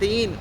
3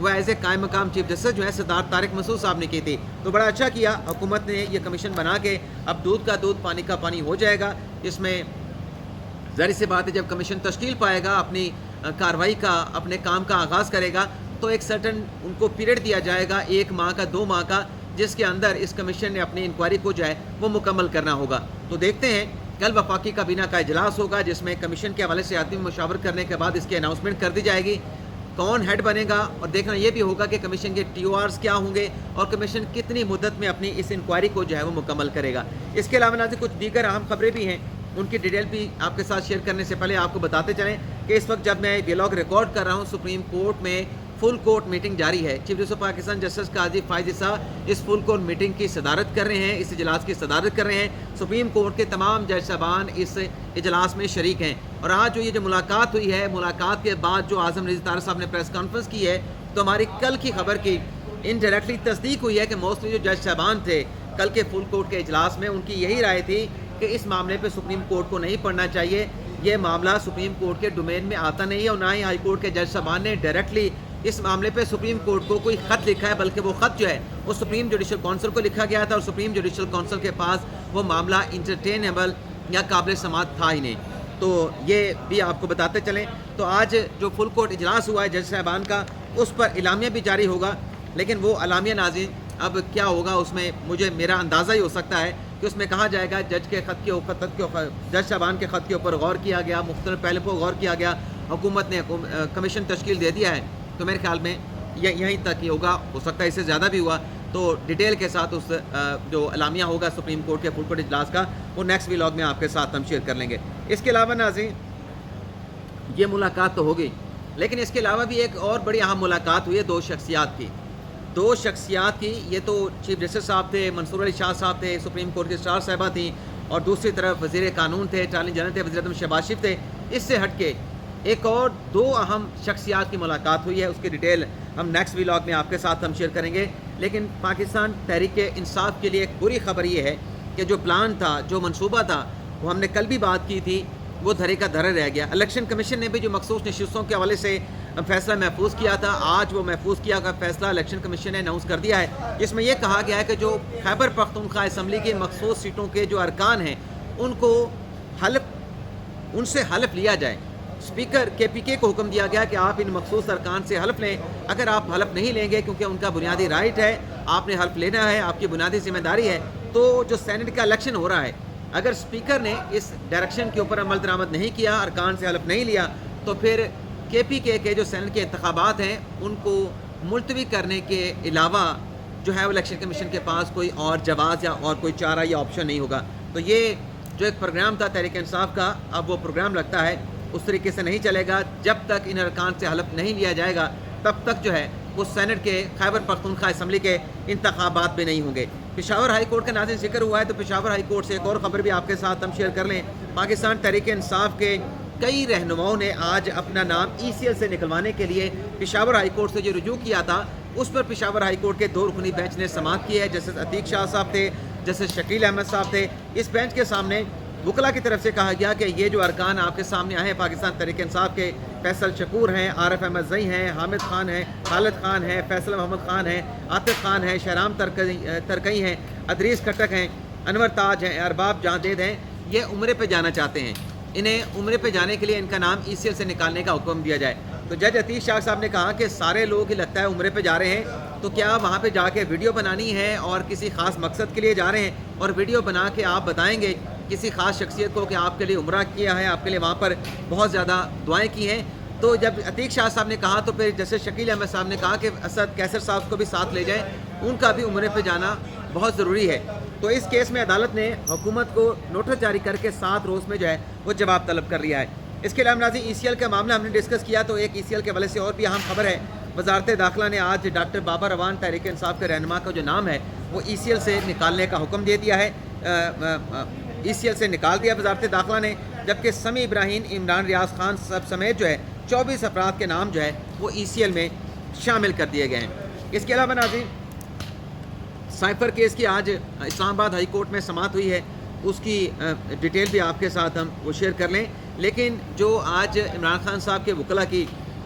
وہ as a قائم مقام چیف جسٹس جو ہے سردار طارق مسعود صاحب نے کی تھی. تو بڑا اچھا کیا حکومت نے یہ کمیشن بنا کے. اب دودھ کا دودھ پانی کا پانی ہو جائے گا. اس میں ظاہر سی بات ہے جب کمیشن تشکیل پائے گا, اپنی کارروائی کا, اپنے کام کا آغاز کرے گا, تو ایک سرٹن ان کو پیریڈ دیا جائے گا 1 ماہ کا 2 ماہ کا, جس کے اندر اس کمیشن نے اپنی انکوائری کو جو ہے وہ مکمل کرنا ہوگا. تو دیکھتے ہیں کل وفاقی کابینہ کا اجلاس ہوگا جس میں کمیشن کے حوالے سے آدمی مشاورت کرنے کے بعد اس کی اناؤنسمنٹ کر دی جائے گی, کون ہیڈ بنے گا, اور دیکھنا یہ بھی ہوگا کہ کمیشن کے ٹی او آرز کیا ہوں گے اور کمیشن کتنی مدت میں اپنی اس انکوائری کو جو ہے وہ مکمل کرے گا. اس کے علاوہ ناظرین کچھ دیگر اہم خبریں بھی ہیں, ان کی ڈیٹیل بھی آپ کے ساتھ شیئر کرنے سے پہلے آپ کو بتاتے چلیں کہ اس وقت جب میں ویلاگ ریکارڈ کر رہا ہوں سپریم کورٹ میں فل کورٹ میٹنگ جاری ہے. چیف جسٹس پاکستان جسٹس قاضی فائز عیسیٰ اس فل کورٹ میٹنگ کی صدارت کر رہے ہیں, اس اجلاس کی صدارت کر رہے ہیں. سپریم کورٹ کے تمام جج صاحبان اس اجلاس میں شریک ہیں. اور آج جو یہ جو ملاقات ہوئی ہے, ملاقات کے بعد جو اعظم رضا طارق صاحب نے پریس کانفرنس کی ہے, تو ہماری کل کی خبر کی انڈائریکٹلی تصدیق ہوئی ہے کہ موسٹلی جو جج صاحبان تھے کل کے فل کورٹ کے اجلاس میں, ان کی یہی رائے تھی کہ اس معاملے پہ سپریم کورٹ کو نہیں پڑھنا چاہیے, یہ معاملہ سپریم کورٹ کے ڈومین میں آتا نہیں ہے, اور نہ ہی ہائی کورٹ کے جج صاحبان نے ڈائریکٹلی اس معاملے پہ سپریم کورٹ کو کوئی خط لکھا ہے, بلکہ وہ خط جو ہے وہ سپریم جوڈیشل کونسل کو لکھا گیا تھا, اور سپریم جوڈیشل کونسل کے پاس وہ معاملہ انٹرٹینیبل یا قابل سماعت تھا ہی نہیں. تو یہ بھی آپ کو بتاتے چلیں. تو آج جو فل کورٹ اجلاس ہوا ہے جج صاحبان کا, اس پر اعلامیہ بھی جاری ہوگا, لیکن وہ اعلامیہ ناظرین اب کیا ہوگا اس میں میرا اندازہ ہی ہو سکتا ہے کہ اس میں کہا جائے گا جج صاحبان کے خط کے اوپر غور کیا گیا, مختلف پہلو پر غور کیا گیا, حکومت نے کمیشن تشکیل دے دیا ہے. تو میرے خیال میں یہیں تک ہی ہوگا, ہو سکتا ہے اس سے زیادہ بھی ہوا. تو ڈیٹیل کے ساتھ اس جو اعلامیہ ہوگا سپریم کورٹ کے فل کورٹ اجلاس کا, وہ نیکسٹ ویلاگ میں آپ کے ساتھ ہم شیئر کر لیں گے. اس کے علاوہ ناظرین یہ ملاقات تو ہوگی, لیکن اس کے علاوہ بھی ایک اور بڑی اہم ملاقات ہوئی ہے دو شخصیات کی. یہ تو چیف جسٹس صاحب تھے, منصور علی شاہ صاحب تھے, سپریم کورٹ کے اسٹار صاحبہ تھیں, اور دوسری طرف وزیر قانون تھے, اٹارنی جنرل تھے, وزیر اعظم شہباز شریف تھے. اس سے ہٹ کے ایک اور 2 اہم شخصیات کی ملاقات ہوئی ہے, اس کی ڈیٹیل ہم نیکسٹ ویلاگ میں آپ کے ساتھ ہم شیئر کریں گے. لیکن پاکستان تحریک انصاف کے لیے ایک بری خبر یہ ہے کہ جو پلان تھا, جو منصوبہ تھا, وہ ہم نے کل بھی بات کی تھی, وہ دھرے کا دھرا رہ گیا. الیکشن کمیشن نے بھی جو مخصوص نشستوں کے حوالے سے فیصلہ محفوظ کیا تھا, آج وہ محفوظ کیا گیا فیصلہ الیکشن کمیشن نے اناؤنس کر دیا ہے. اس میں یہ کہا گیا ہے کہ جو خیبر پختونخوا اسمبلی کی مخصوص سیٹوں کے جو ارکان ہیں ان سے حلف لیا جائے. اسپیکر کے پی کے کو حکم دیا گیا کہ آپ ان مخصوص ارکان سے حلف لیں. اگر آپ حلف نہیں لیں گے, کیونکہ ان کا بنیادی رائٹ ہے, آپ نے حلف لینا ہے, آپ کی بنیادی ذمہ داری ہے, تو جو سینٹ کا الیکشن ہو رہا ہے, اگر اسپیکر نے اس ڈائریکشن کے اوپر عمل درآمد نہیں کیا, ارکان سے حلف نہیں لیا, تو پھر کے پی کے جو سینٹ کے انتخابات ہیں ان کو ملتوی کرنے کے علاوہ جو ہے الیکشن کمیشن کے پاس کوئی اور جواز یا اور کوئی چارہ یا آپشن نہیں ہوگا. تو یہ جو ایک پروگرام تھا تحریک انصاف کا, اب وہ پروگرام لگتا ہے اس طریقے سے نہیں چلے گا. جب تک ان ارکان سے حلف نہیں لیا جائے گا, تب تک جو ہے وہ سینٹ کے خیبر پختونخوا اسمبلی کے انتخابات بھی نہیں ہوں گے. پشاور ہائی کورٹ کا ناظرین ذکر ہوا ہے, تو پشاور ہائی کورٹ سے ایک اور خبر بھی آپ کے ساتھ ہم شیئر کر لیں. پاکستان تحریک انصاف کے کئی رہنماؤں نے آج اپنا نام ای سی ایل سے نکلوانے کے لیے پشاور ہائی کورٹ سے جو رجوع کیا تھا, اس پر پشاور ہائی کورٹ کے 2 رکنی بینچ نے سماعت کی ہے. جسٹس عتیق شاہ صاحب تھے, جسٹس شکیل احمد صاحب تھے. اس بینچ کے سامنے وکلا کی طرف سے کہا گیا کہ یہ جو ارکان آپ کے سامنے آئے ہیں پاکستان تحریک انصاف کے, فیصل شکور ہیں, عارف احمد زئی ہیں, حامد خان ہیں, خالد خان ہیں, فیصل محمد خان ہیں, عاطف خان ہیں, شہرام ترکئی ہیں, ادریس کھٹک ہیں, انور تاج ہیں, ارباب جاندید ہیں, یہ عمرے پہ جانا چاہتے ہیں. انہیں عمرے پہ جانے کے لیے ان کا نام ای سی ایل سے نکالنے کا حکم دیا جائے. تو جج عتیق شاہ صاحب نے کہا کہ سارے لوگ ہی لگتا ہے عمرے پہ جا رہے ہیں, تو کیا وہاں پہ جا کے ویڈیو بنانی ہے اور کسی خاص مقصد کے لیے جا رہے ہیں, اور ویڈیو بنا کے آپ بتائیں گے کسی خاص شخصیت کو کہ آپ کے لیے عمرہ کیا ہے, آپ کے لیے وہاں پر بہت زیادہ دعائیں کی ہیں. تو جب عتیق شاہ صاحب نے کہا, تو پھر جیسے شکیل احمد صاحب نے کہا کہ اسد کیسر صاحب کو بھی ساتھ لے جائیں, ان کا بھی عمرے پہ جانا بہت ضروری ہے. تو اس کیس میں عدالت نے حکومت کو نوٹس جاری کر کے 7 روز میں جو ہے وہ جواب طلب کر لیا ہے. اس کے علاوہ ناظرین ای سی ایل کا معاملہ ہم نے ڈسکس کیا, تو ایک ای ای ایل کے حوالے سے اور بھی اہم خبر ہے. وزارت داخلہ نے آج ڈاکٹر بابا روان تحریک انصاف کے رہنما کا جو نام ہے وہ ای سی ایل سے نکالنے کا حکم دے دیا ہے. ای سی ایل سے نکال دیا وزارت داخلہ نے, جبکہ سمیع ابراہیم, عمران ریاض خان سب سمیت جو ہے 24 افراد کے نام جو ہے وہ ای سی ایل میں شامل کر دیے گئے ہیں. اس کے علاوہ ناظرین سائفر کیس کی آج اسلام آباد ہائی کورٹ میں سماعت ہوئی ہے, اس کی ڈیٹیل بھی آپ کے ساتھ ہم وہ شیئر کر لیں. لیکن جو آج عمران خان صاحب کے وکلا کی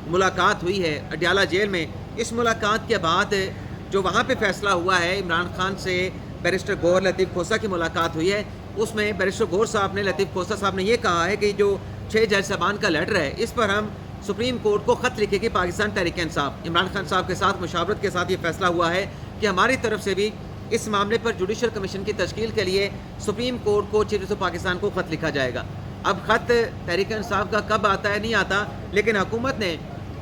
ملاقات ہوئی ہے اڈیالہ جیل میں, اس ملاقات کے بعد جو وہاں پہ فیصلہ ہوا ہے، عمران خان سے بیرسٹر گور لطیف کھوسہ کی ملاقات ہوئی ہے، اس میں بیرسٹر گور صاحب نے لطیف کھوسہ صاحب نے یہ کہا ہے کہ جو 6 جج صاحبان کا لیٹر ہے، اس پر ہم سپریم کورٹ کو خط لکھے گی پاکستان تحریک انصاف۔ عمران خان صاحب کے ساتھ مشاورت کے ساتھ یہ فیصلہ ہوا ہے کہ ہماری طرف سے بھی اس معاملے پر جوڈیشل کمیشن کی تشکیل کے لیے سپریم کورٹ کو چیف جسٹس آف پاکستان کو خط لکھا جائے گا۔ اب خط تحریک انصاف کا کب آتا ہے نہیں آتا، لیکن حکومت نے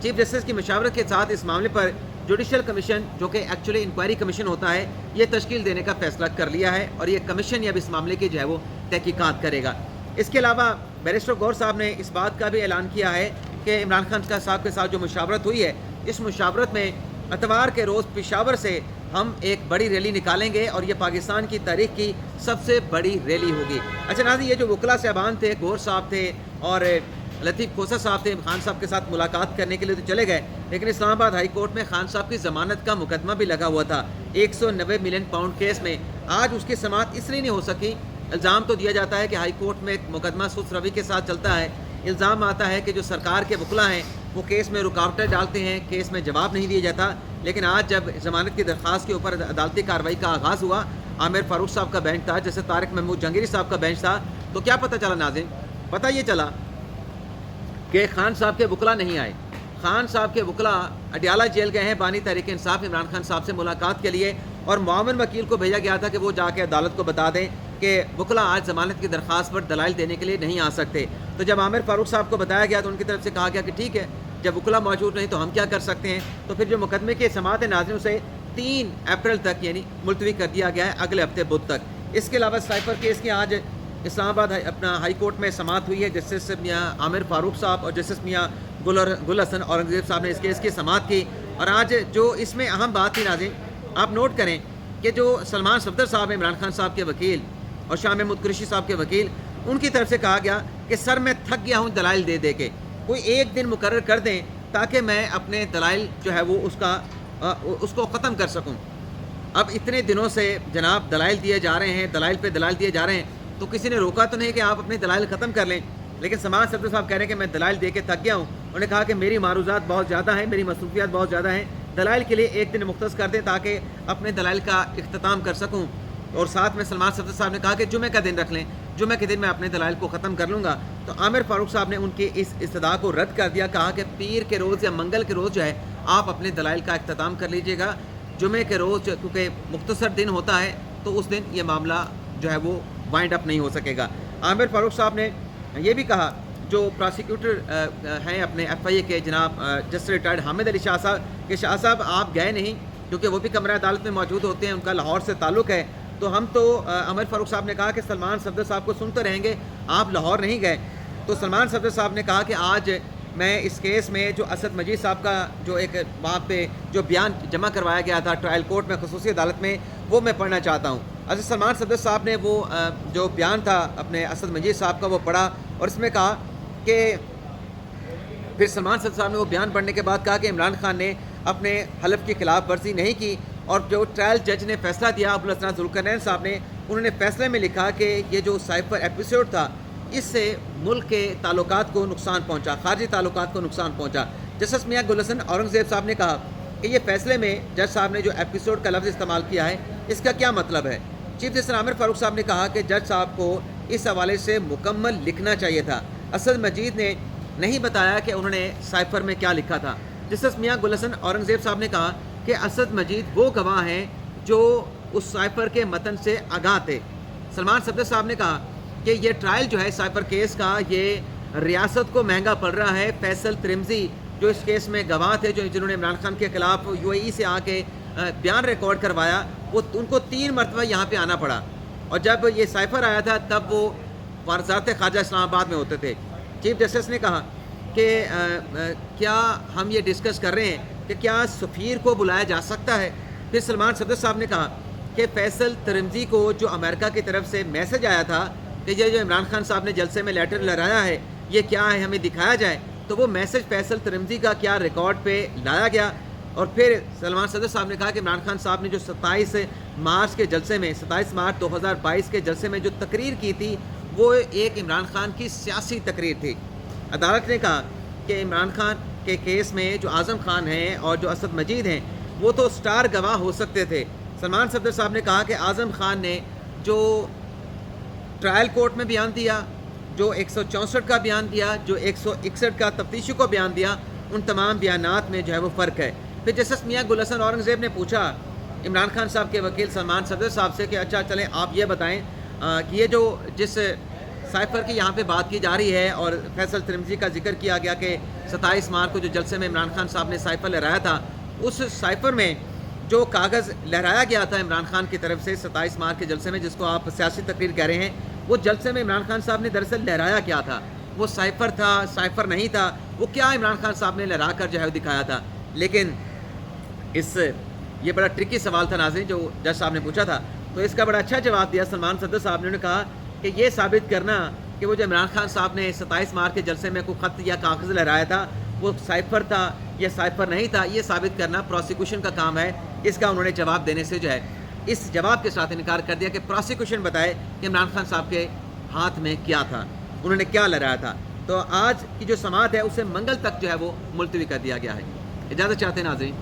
چیف جسٹس کی مشاورت کے ساتھ اس معاملے پر جوڈیشل کمیشن، جو کہ ایکچولی انکوائری کمیشن ہوتا ہے، یہ تشکیل دینے کا فیصلہ کر لیا ہے، اور یہ کمیشن اب اس معاملے کی جو ہے وہ تحقیقات کرے گا۔ اس کے علاوہ بیرسٹر گور صاحب نے اس بات کا بھی اعلان کیا ہے کہ عمران خان صاحب کے ساتھ جو مشاورت ہوئی ہے، اس مشاورت میں اتوار کے روز پشاور سے ہم ایک بڑی ریلی نکالیں گے، اور یہ پاکستان کی تاریخ کی سب سے بڑی ریلی ہوگی۔ اچھا ناظرین، یہ جو وکلاء صاحبان تھے، گور صاحب تھے اور لطیف کھوسہ صاحب تھے، خان صاحب کے ساتھ ملاقات کرنے کے لیے تو چلے گئے، لیکن اسلام آباد ہائی کورٹ میں خان صاحب کی ضمانت کا مقدمہ بھی لگا ہوا تھا 190 ملین پاؤنڈ کیس میں۔ آج اس کی سماعت اس لیے نہیں ہو سکی، الزام تو دیا جاتا ہے کہ ہائی کورٹ میں مقدمہ سست روی کے ساتھ چلتا ہے، الزام آتا ہے کہ جو سرکار کے وکلاء ہیں وہ کیس میں رکاوٹیں ڈالتے ہیں، کیس میں جواب نہیں دیا جاتا۔ لیکن آج جب ضمانت کی درخواست کے اوپر عدالتی کارروائی کا آغاز ہوا، عامر فاروق صاحب کا بینچ تھا، جیسے طارق محمود جہانگیری صاحب کا بینچ تھا، تو کیا پتہ چلا ناظرین؟ پتہ یہ چلا کہ خان صاحب کے وکلاء نہیں آئے۔ خان صاحب کے وکلاء اڈیالہ جیل گئے ہیں بانی تحریک انصاف عمران خان صاحب سے ملاقات کے لیے، اور معاون وکیل کو بھیجا گیا تھا کہ وہ جا کے عدالت کو بتا دیں کہ وکلاء آج ضمانت کی درخواست پر دلائل دینے کے لیے نہیں آ سکتے۔ تو جب عامر فاروق صاحب کو بتایا گیا تو ان کی طرف سے کہا گیا کہ ٹھیک ہے، جب وکلاء موجود نہیں تو ہم کیا کر سکتے ہیں۔ تو پھر جو مقدمے کی سماعت ناظرین سے 3 اپریل تک یعنی ملتوی کر دیا گیا ہے، اگلے ہفتے بدھ تک۔ اس کے علاوہ سائفر کیس کی آج اسلام آباد اپنا ہائی کورٹ میں سماعت ہوئی ہے، جسٹس میاں عامر فاروق صاحب اور جسٹس میاں گل حسن اورنگزیب صاحب نے اس کیس کی سماعت کی۔ اور آج جو اس میں اہم بات تھی ناظرین، آپ نوٹ کریں کہ جو سلمان صفدر صاحب ہیں عمران خان صاحب کے وکیل، اور شاہ محمود قریشی صاحب کے وکیل، ان کی طرف سے کہا گیا کہ سر میں تھک گیا ہوں دلائل دے دے کے، کوئی ایک دن مقرر کر دیں تاکہ میں اپنے دلائل جو ہے وہ اس کو ختم کر سکوں۔ اب اتنے دنوں سے جناب دلائل دیے جا رہے ہیں، دلائل پہ دلائل دیے جا رہے ہیں، تو کسی نے روکا تو نہیں کہ آپ اپنے دلائل ختم کر لیں، لیکن سلمان صفدر صاحب کہہ رہے ہیں کہ میں دلائل دے کے تھک گیا ہوں۔ انہوں نے کہا کہ میری معروضات بہت زیادہ ہیں، میری مصروفیات بہت زیادہ ہیں، دلائل کے لیے ایک دن مختص کر دیں تاکہ اپنے دلائل کا اختتام کر سکوں۔ اور ساتھ میں سلمان صفدر صاحب نے کہا کہ جمعہ کا دن رکھ لیں، جمعہ کے دن میں اپنے دلائل کو ختم کر لوں گا۔ تو عامر فاروق صاحب نے ان کی اس استدعا کو رد کر دیا، کہا کہ پیر کے روز یا منگل کے روز جو ہے آپ اپنے دلائل کا اختتام کر لیجئے گا، جمعہ کے روز کیونکہ مختصر دن ہوتا ہے تو اس دن یہ معاملہ جو ہے وہ وائنڈ اپ نہیں ہو سکے گا۔ عامر فاروق صاحب نے یہ بھی کہا، جو پراسیکیوٹر ہیں اپنے ایف آئی اے کے جناب جسٹس ریٹائرڈ حامد علی شاہ صاحب، کہ شاہ صاحب آپ گئے نہیں کیونکہ وہ بھی کمرہ عدالت میں موجود ہوتے ہیں، ان کا لاہور سے تعلق ہے، تو ہم تو عامر فاروق صاحب نے کہا کہ سلمان صفدر صاحب کو سنتے رہیں گے، آپ لاہور نہیں گئے۔ تو سلمان صفدر صاحب نے کہا کہ آج میں اس کیس میں جو اسد مجید صاحب کا جو ایک وہاں پہ جو بیان جمع کروایا گیا تھا ٹرائل کورٹ میں خصوصی عدالت میں، وہ میں پڑھنا چاہتا ہوں۔ حضرت سلمان صفدر صاحب نے وہ جو بیان تھا اپنے اسد مجید صاحب کا وہ پڑھا، اور اس میں کہا کہ پھر سلمان صفدر صاحب نے وہ بیان پڑھنے کے بعد کہا کہ عمران خان نے اپنے حلف کی خلاف ورزی نہیں کی، اور جو ٹرائل جج نے فیصلہ دیا ابوالحسن ذوالقرنین صاحب نے، انہوں نے فیصلے میں لکھا کہ یہ جو سائفر ایپیسوڈ تھا اس سے ملک کے تعلقات کو نقصان پہنچا، خارجی تعلقات کو نقصان پہنچا۔ جسٹس میاں گل حسن اورنگزیب صاحب نے کہا کہ یہ فیصلے میں جج صاحب نے جو ایپیسوڈ کا لفظ استعمال کیا ہے اس کا کیا مطلب ہے۔ چیف جسٹس عامر فاروق صاحب نے کہا کہ جج صاحب کو اس حوالے سے مکمل لکھنا چاہیے تھا، اسد مجید نے نہیں بتایا کہ انہوں نے سائفر میں کیا لکھا تھا۔ جسٹس میاں گل حسن اورنگزیب صاحب نے کہا کہ اسد مجید وہ گواہ ہیں جو اس سائفر کے متن سے آگاہ تھے۔ سلمان صفدر صاحب نے کہا کہ یہ ٹرائل جو ہے سائفر کیس کا یہ ریاست کو مہنگا پڑ رہا ہے۔ فیصل ترمزی جو اس کیس میں گواہ تھے، جنہوں نے عمران خان کے خلاف یو اے ای سے آ کے بیان ریکارڈ کروایا، وہ ان کو 3 مرتبہ یہاں پہ آنا پڑا، اور جب یہ سائفر آیا تھا تب وہ وزارت خارجہ اسلام آباد میں ہوتے تھے۔ چیف جسٹس نے کہا کہ کیا ہم یہ ڈسکس کر رہے ہیں کہ کیا سفیر کو بلایا جا سکتا ہے۔ پھر سلمان صفدر صاحب نے کہا کہ فیصل ترمزی کو جو امریکہ کی طرف سے میسج آیا تھا کہ یہ جو عمران خان صاحب نے جلسے میں لیٹر لہرایا ہے یہ کیا ہے، ہمیں دکھایا جائے، تو وہ میسج فیصل ترمزی کا کیا ریکارڈ پہ لایا گیا۔ اور پھر سلمان صفدر صاحب نے کہا کہ عمران خان صاحب نے جو 27 مارچ کے جلسے میں 27 مارچ 2022 کے جلسے میں جو تقریر کی تھی وہ ایک عمران خان کی سیاسی تقریر تھی۔ عدالت نے کہا کہ عمران خان کے کیس میں جو اعظم خان ہیں اور جو اسد مجید ہیں وہ تو سٹار گواہ ہو سکتے تھے. سلمان صفدر صاحب نے کہا کہ اعظم خان نے جو ٹرائل کورٹ میں بیان دیا، جو 164 کا بیان دیا، جو 161 کا تفتیشی کو بیان دیا، ان تمام بیانات میں جو ہے وہ فرق ہے. پھر جسٹس میاں گل حسن اورنگزیب نے پوچھا عمران خان صاحب کے وکیل سلمان صفدر صاحب سے کہ اچھا چلیں آپ یہ بتائیں کہ یہ جو جس سائفر کی یہاں پہ بات کی جا رہی ہے اور فیصل ترمذی کا ذکر کیا گیا کہ 27 مارچ کو جو جلسے میں عمران خان صاحب نے سائفر لہرایا تھا، اس سائفر میں جو کاغذ لہرایا گیا تھا عمران خان کی طرف سے 27 مارچ کے جلسے میں، جس کو آپ سیاسی تقریر کہہ رہے ہیں، وہ جلسے میں عمران خان صاحب نے دراصل لہرایا کیا تھا؟ وہ سائفر تھا، سائفر نہیں تھا، وہ کیا عمران خان صاحب نے لہرا کر جو ہے دکھایا تھا؟ لیکن یہ بڑا ٹرکی سوال تھا ناظرین جو جج صاحب نے پوچھا تھا، تو اس کا بڑا اچھا جواب دیا سلمان صفدر صاحب نے. انہوں نے کہا کہ یہ ثابت کرنا کہ وہ جو عمران خان صاحب نے 27 مارچ کے جلسے میں کوئی خط یا کاغذ لہرایا تھا وہ سائفر تھا یا سائفر نہیں تھا، یہ ثابت کرنا پروسیکیوشن کا کام ہے. اس کا انہوں نے جواب دینے سے جو ہے اس جواب کے ساتھ انکار کر دیا کہ پروسیکیوشن بتائے کہ عمران خان صاحب کے ہاتھ میں کیا تھا، انہوں نے کیا لہرایا تھا. تو آج کی جو سماعت ہے اسے منگل تک جو ہے وہ ملتوی کر دیا گیا ہے. اجازت چاہتے ہیں ناظرین.